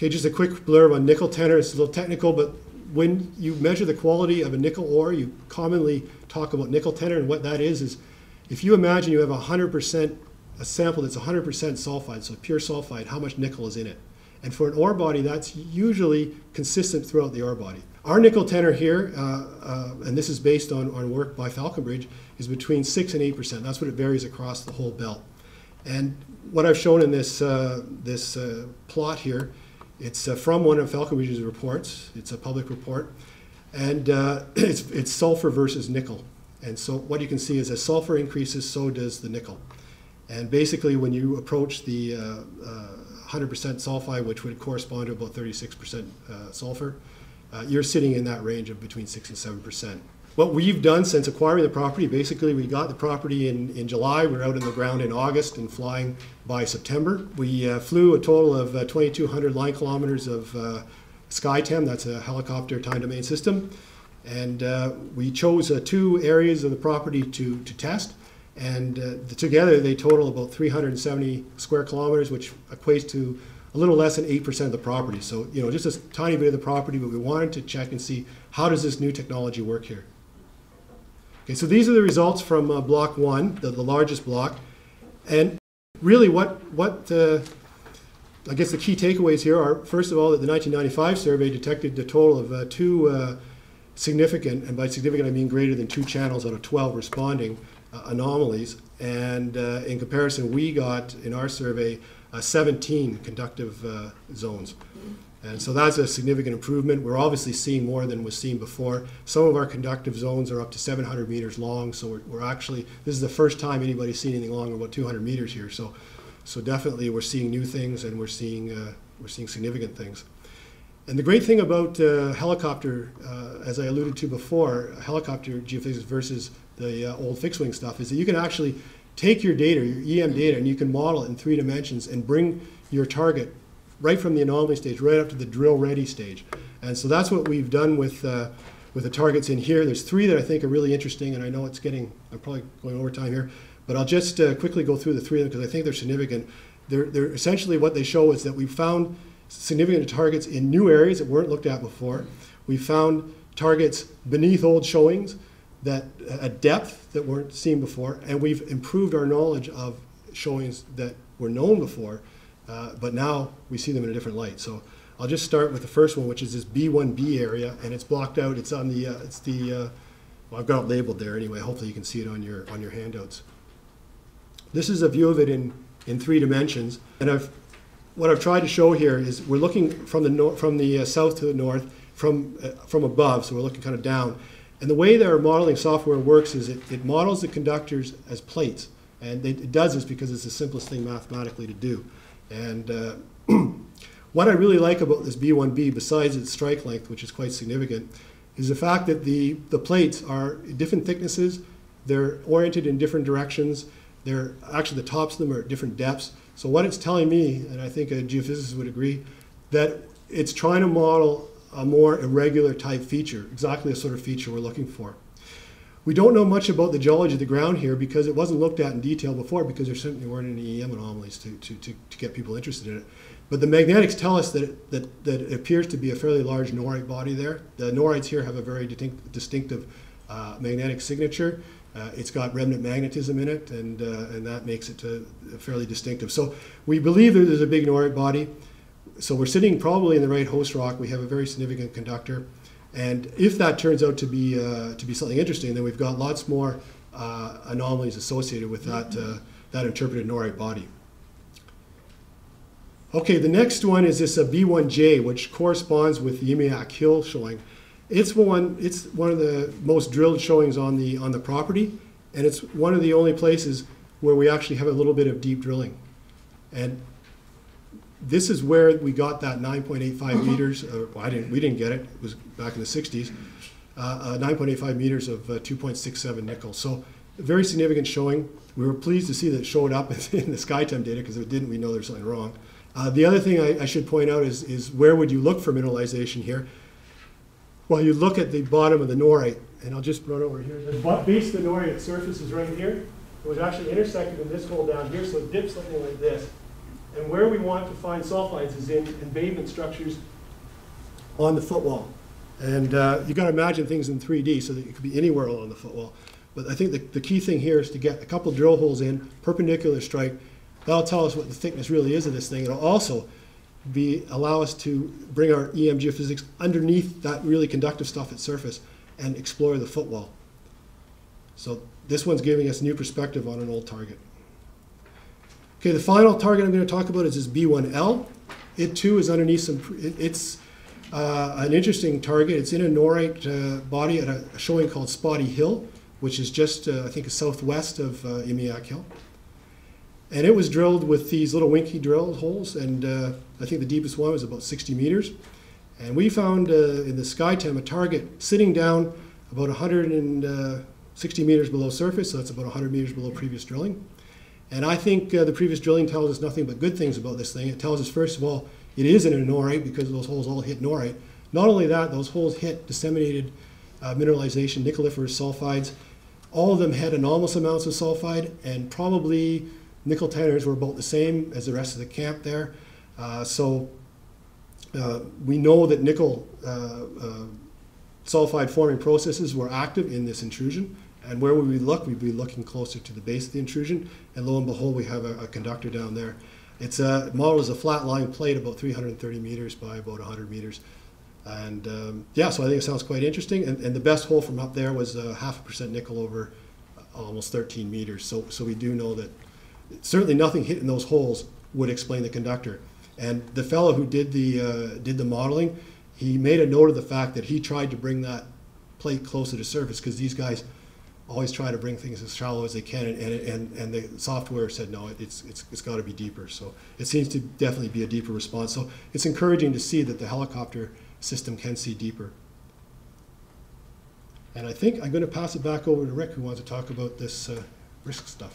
Okay, just a quick blurb on nickel tenor. It's a little technical, but when you measure the quality of a nickel ore, you commonly talk about nickel tenor, and what that is if you imagine you have a sample that's 100% sulfide, so pure sulfide, how much nickel is in it. And for an ore body, that's usually consistent throughout the ore body. Our nickel tenor here, and this is based on work by Falconbridge, is between 6 and 8%. That's what it varies across the whole belt. And what I've shown in this plot here, it's from one of Falconbridge's reports. It's a public report. And it's sulfur versus nickel. And so what you can see is as sulfur increases, so does the nickel. And basically, when you approach the 100% sulfide, which would correspond to about 36% sulfur, you're sitting in that range of between 6 and 7%. What we've done since acquiring the property, basically we got the property in July, we were out in the ground in August and flying by September. We flew a total of 2,200 line kilometers of SkyTEM, that's a helicopter time domain system. And we chose 2 areas of the property to test. And together they total about 370 square kilometers, which equates to a little less than 8% of the property. So, just a tiny bit of the property, but we wanted to check and see how does this new technology work here. Okay, so these are the results from block 1, the largest block. And really I guess the key takeaways here are, first of all, that the 1995 survey detected a total of 2 significant, and by significant I mean greater than 2 channels out of 12 responding anomalies. And in comparison, we got, in our survey, 17 conductive zones. And so that's a significant improvement. We're obviously seeing more than was seen before. Some of our conductive zones are up to 700 meters long, so we're actually, this is the first time anybody's seen anything longer than about 200 meters here. So definitely we're seeing new things, and we're seeing significant things. And the great thing about helicopter, as I alluded to before, helicopter geophysics versus the old fixed wing stuff, is that you can actually take your data, your EM data, and you can model it in 3 dimensions and bring your target right from the anomaly stage right up to the drill ready stage. And so that's what we've done with the targets in here. There's 3 that I think are really interesting, and I know I'm probably going over time here, but I'll just quickly go through the 3 of them because I think they're significant. They're essentially, what they show is that we found significant targets in new areas that weren't looked at before. We found targets beneath old showings that at depth that weren't seen before, and we've improved our knowledge of showings that were known before, but now we see them in a different light. So I'll just start with the first one, which is this B1B area, and it's blocked out. It's on the well, I've got it labeled there anyway. Hopefully you can see it on your handouts. This is a view of it in 3 dimensions, and what I've tried to show here is we're looking from the south to the north, from above, so we're looking kind of down. And the way that our modeling software works is it models the conductors as plates. And it does this because it's the simplest thing mathematically to do. And what I really like about this B1B, besides its strike length, which is quite significant, is the fact that the plates are different thicknesses. They're oriented in different directions. They're actually, the tops of them are at different depths. So what it's telling me, and I think a geophysicist would agree, that it's trying to model a more irregular type feature, exactly the sort of feature we're looking for. We don't know much about the geology of the ground here because it wasn't looked at in detail before, because there simply weren't any EM anomalies to get people interested in it. But the magnetics tell us that it appears to be a fairly large norite body there. The norites here have a very distinctive magnetic signature. It's got remnant magnetism in it, and that makes it fairly distinctive. So we believe that there's a big norite body. So we're sitting probably in the right host rock. We have a very significant conductor. And if that turns out to be something interesting, then we've got lots more anomalies associated with that interpreted norite body. Okay, the next one is this B1J, which corresponds with the Imiak Hill showing. It's one of the most drilled showings on the property, and it's one of the only places where we actually have a little bit of deep drilling. And this is where we got that 9.85 meters. Well, we didn't get it. It was back in the 60s. 9.85 meters of 2.67 nickel. So a very significant showing. We were pleased to see that it showed up in the SkyTEM data, because if it didn't, we know there's something wrong. The other thing I should point out is where would you look for mineralization here? Well, you look at the bottom of the norite, and I'll just run over here. The base of the norite surface is right here. It was actually intersected in this hole down here, so it dips something like this. And where we want to find sulfides is in embayment structures on the footwall. And you got to imagine things in 3D so that it could be anywhere along the footwall. But I think the key thing here is to get a couple drill holes in, perpendicular strike. That'll tell us what the thickness really is of this thing. It'll also allow us to bring our EM geophysics underneath that really conductive stuff at surface and explore the footwall. So this one's giving us new perspective on an old target. Okay, the final target I'm going to talk about is this B1L. It too is underneath it's an interesting target. It's in a norite body at a showing called Spotty Hill, which is just, I think, southwest of Imiak Hill. And it was drilled with these little winky drill holes, and I think the deepest one was about 60 meters. And we found in the SkyTEM a target sitting down about 160 meters below surface, so that's about 100 meters below previous drilling. And I think the previous drilling tells us nothing but good things about this thing. It tells us, first of all, it is in a norite because those holes all hit norite. Not only that, those holes hit disseminated mineralization, nickeliferous sulfides. All of them had anomalous amounts of sulfide, and probably nickel tenors were about the same as the rest of the camp there. So we know that nickel sulfide forming processes were active in this intrusion. And where would we look? We'd be looking closer to the base of the intrusion. And lo and behold, we have a conductor down there. It's modeled as a flat lying plate about 330 meters by about 100 meters. And yeah, so I think it sounds quite interesting. And the best hole from up there was 0.5% nickel over almost 13 meters. So we do know that certainly nothing hit in those holes would explain the conductor. And the fellow who did the modeling, he made a note of the fact that he tried to bring that plate closer to surface because these guys always try to bring things as shallow as they can, and the software said no, it's got to be deeper. So it seems to definitely be a deeper response. So it's encouraging to see that the helicopter system can see deeper. And I think I'm going to pass it back over to Rick, who wants to talk about this risk stuff.